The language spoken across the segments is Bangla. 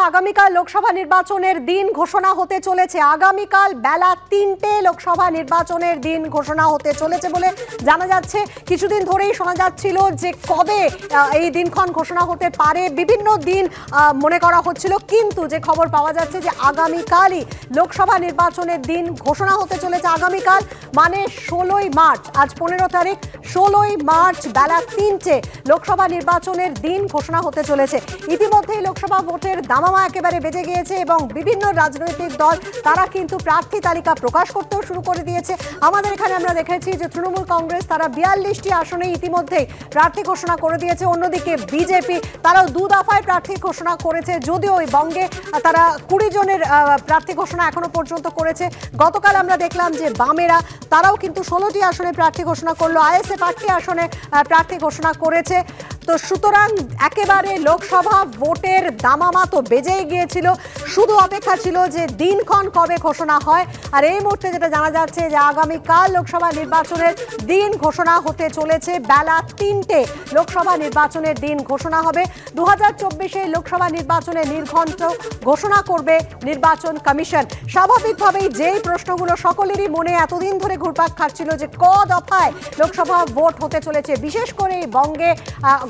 আগামীকাল লোকসভা নির্বাচনের দিন ঘোষণা হতে চলেছে। আগামীকাল বেলা ৩টে লোকসভা নির্বাচনের দিন ঘোষণা হতে চলেছে বলে জানা যাচ্ছে। কিছুদিন ধরেই শোনা যাচ্ছিল যে কবে এই দিনক্ষণ ঘোষণা হতে পারে, বিভিন্ন দিন মনে করা হচ্ছিল, কিন্তু যে খবর পাওয়া যাচ্ছে যে আগামীকালই লোকসভা নির্বাচনের দিন ঘোষণা হতে চলেছে। আগামীকাল মানে ১৬ই মার্চ, আজ ১৫ তারিখ, ১৬ই মার্চ বেলা ৩টে লোকসভা নির্বাচনের দিন ঘোষণা হতে চলেছে। ইতিমধ্যেই লোকসভা ভোটের দামামা একেবারে বেজে গিয়েছে এবং বিভিন্ন রাজনৈতিক দল তারা কিন্তু প্রার্থী তালিকা প্রকাশ করতেও শুরু করে দিয়েছে। আমাদের এখানে আমরা দেখেছি যে তৃণমূল কংগ্রেস তারা ৪২টি আসনে ইতিমধ্যেই প্রার্থী ঘোষণা করে দিয়েছে। অন্যদিকে বিজেপি তারাও ২ দফায় প্রার্থী ঘোষণা করেছে, যদিও ওই বঙ্গে তারা ২০ জনের প্রার্থী ঘোষণা এখনো পর্যন্ত করেছে। গতকাল আমরা দেখলাম যে বামেরা তারাও কিন্তু ১৬টি আসনে প্রার্থী ঘোষণা করলো, আইএসএফ ৮টি আসনে প্রার্থী ঘোষণা করেছে। তো সুতরাং একেবারে লোকসভা ভোটের দামামা তো বেজেই গিয়েছিল, শুধু অপেক্ষা ছিল যে দিনক্ষণ কবে ঘোষণা হয়। আর এই মুহূর্তে যেটা জানা যাচ্ছে যে আগামীকাল লোকসভা নির্বাচনের দিন ঘোষণা হতে চলেছে। বেলা ৩টে লোকসভা নির্বাচনের দিন ঘোষণা হবে। ২০২৪ লোকসভা নির্বাচনের নির্ঘণ্ট ঘোষণা করবে নির্বাচন কমিশন। স্বাভাবিকভাবেই যেই প্রশ্নগুলো সকলেরই মনে এতদিন ধরে ঘুরপাক খাচ্ছিল যে ক দফায় লোকসভা ভোট হতে চলেছে, বিশেষ করে বঙ্গে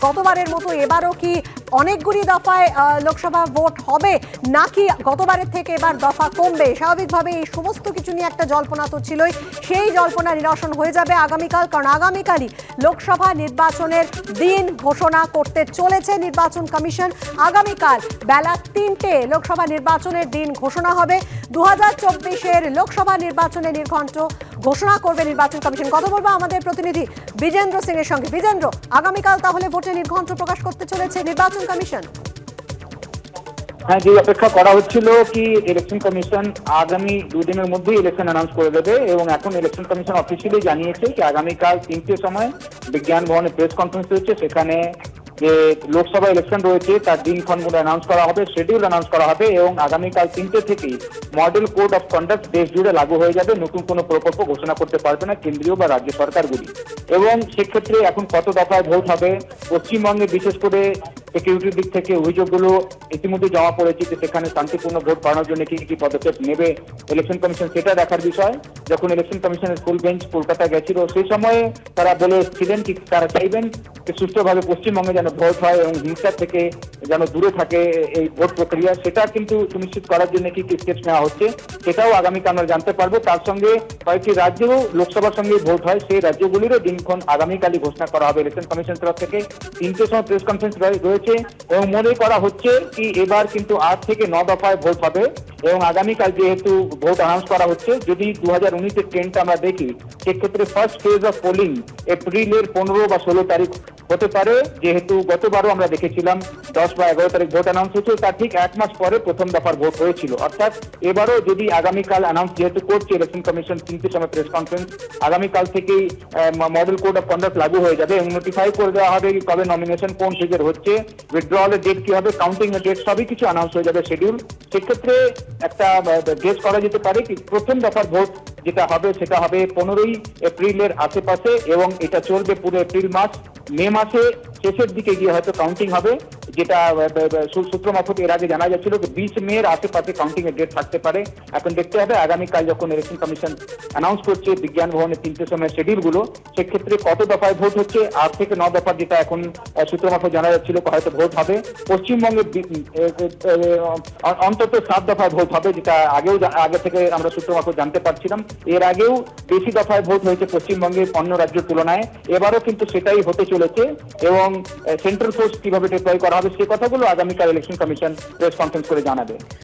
গতবারের মতো এবারও কি অনেকগুলি দফায় লোকসভা ভোট হবে নাকি গতবারের থেকে এবার দফা কমবে। স্বাভাবিকভাবে এই সমস্ত কিছু নিয়ে একটা জল্পনা তো ছিলই, সেই জল্পনা নিরসন হয়ে যাবে আগামীকাল, কারণ আগামীকালই লোকসভা নির্বাচনের দিন ঘোষণা করতে চলেছে নির্বাচন কমিশন। আগামীকাল বেলা ৩টে লোকসভা নির্বাচনের দিন ঘোষণা হবে। ২০২৪ লোকসভা নির্বাচনের নির্ঘণ্ট ঘোষণা করবে নির্বাচন কমিশন। কথা বলবো আমাদের প্রতিনিধি বিজেন্দ্র সিং এর সঙ্গে। বিজেন্দ্র, আগামীকাল তাহলে ভোটের নির্ঘণ্ট প্রকাশ করতে চলেছে নির্বাচন কমিশন। হ্যাঁ, যে অপেক্ষা করা হচ্ছিল কি ইলেকশন কমিশন আগামী ২ দিনের মধ্যেই ইলেকশন অ্যানাউন্স করে দেবে, এবং এখন ইলেকশন কমিশন অফিসিয়ালি জানিয়েছে কি আগামীকাল ৩টের সময় বিজ্ঞান ভবনে প্রেস কনফারেন্স হচ্ছে, সেখানে যে লোকসভা ইলেকশন রয়েছে তার দিনক্ষণগুলো অ্যানাউন্স করা হবে, শিডিউল অ্যানাউন্স করা হবে, এবং আগামীকাল ৩টে থেকেই মডেল কোড অফ কন্ডাক্ট দেশ জুড়ে লাগু হয়ে যাবে। নতুন কোনো প্রকল্প ঘোষণা করতে পারবে না কেন্দ্রীয় বা রাজ্য সরকারগুলি। এবং সেক্ষেত্রে এখন কত দফায় ভোট হবে, পশ্চিমবঙ্গে বিশেষ করে সিকিউরিটির দিক থেকে অভিযোগগুলো ইতিমধ্যে জমা পড়েছে যে সেখানে শান্তিপূর্ণ ভোট করানোর জন্য কি কি পদক্ষেপ নেবে ইলেকশন কমিশন, সেটা দেখার বিষয়। যখন ইলেকশন কমিশনের ফুল বেঞ্চ কলকাতা গেছিল সেই সময়ে তারা বলেছিলেন কি তারা চাইবেন যে সুষ্ঠুভাবে পশ্চিমবঙ্গে যেন ভোট হয় এবং হিংসার থেকে যেন দূরে থাকে এই ভোট প্রক্রিয়া, সেটা কিন্তু সুনিশ্চিত করার জন্য কি কি স্টেপস নেওয়া হচ্ছে সেটাও আগামীকাল আমরা জানতে পারবো। তার সঙ্গে কয়েকটি রাজ্যেও লোকসভার সঙ্গে ভোট হয়, সেই রাজ্যগুলিরও দিনক্ষণ আগামীকালই ঘোষণা করা হবে ইলেকশন কমিশন তরফ থেকে। ৩টের সময় প্রেস কনফারেন্স রয়েছে এবং মনে করা হচ্ছে কি এবার কিন্তু ৮ থেকে ৯ দফায় ভোট হবে। এবং আগামীকাল যেহেতু ভোট অ্যানাউন্স করা হচ্ছে, যদি ২০১৯-এর ট্রেন্ডটা আমরা দেখি সেক্ষেত্রে ফার্স্ট ফেজ অফ পোলিং এপ্রিলের ১৫ বা ১৬ তারিখ হতে পারে, যেহেতু গতবারও আমরা দেখেছিলাম ১০ বা ১১ তারিখ ভোট অ্যানাউন্স হয়েছিল, তার ঠিক ১ মাস পরে প্রথম দফার ভোট হয়েছিল। অর্থাৎ এবারও যদি আগামীকাল অ্যানাউন্স যেহেতু করছে ইলেকশন কমিশন ৩টের সময় প্রেস কনফারেন্স, আগামীকাল থেকেই মডেল কোড অফ কন্ডাক্ট লাগু হয়ে যাবে এবং নোটিফাই করে দেওয়া হবে কবে নমিনেশন কোন ফেজের হচ্ছে, উইথড্রয়ালের ডেট কি হবে, কাউন্টিং এর ডেট, সবই কিছু অ্যানাউন্স হয়ে যাবে শিডিউল। সেক্ষেত্রে একটা গেস করা যেতে পারে কি প্রথম দফার ভোট যেটা হবে সেটা হবে ১৫ই এপ্রিলের আশেপাশে এবং এটা চলবে পুরো এপ্রিল মাস। মে মাসে শেষের দিকে গিয়ে হয়তো কাউন্টিং হবে, যেটা সূত্র মারফত এর আগে জানা যাচ্ছিল যে ২০ মের আশেপাশে কাউন্টিং এর ডেট থাকতে পারে। এখন দেখতে হবে আগামীকাল যখন ইলেকশন কমিশন অ্যানাউন্স করছে বিজ্ঞান ভবনের ৩টের সময় শিডিউলগুলো, সেক্ষেত্রে কত দফায় ভোট হচ্ছে। ৮ থেকে ৯ দফা যেটা এখন সূত্র মারফত জানা যাচ্ছিল হয়তো ভোট হবে। পশ্চিমবঙ্গে অন্তত ৭ দফায় ভোট হবে, যেটা আগে থেকে আমরা সূত্র মারফত জানতে পারছিলাম। এর আগেও বেশি দফায় ভোট হয়েছে পশ্চিমবঙ্গে অন্য রাজ্যের তুলনায়, এবারও কিন্তু সেটাই হতে চলেছে। এবং সেন্ট্রাল ফোর্স কিভাবে ডিপ্লয় করা হবে সে কথাগুলো আগামীকাল ইলেকশন কমিশন প্রেস কনফারেন্স করে জানাবে।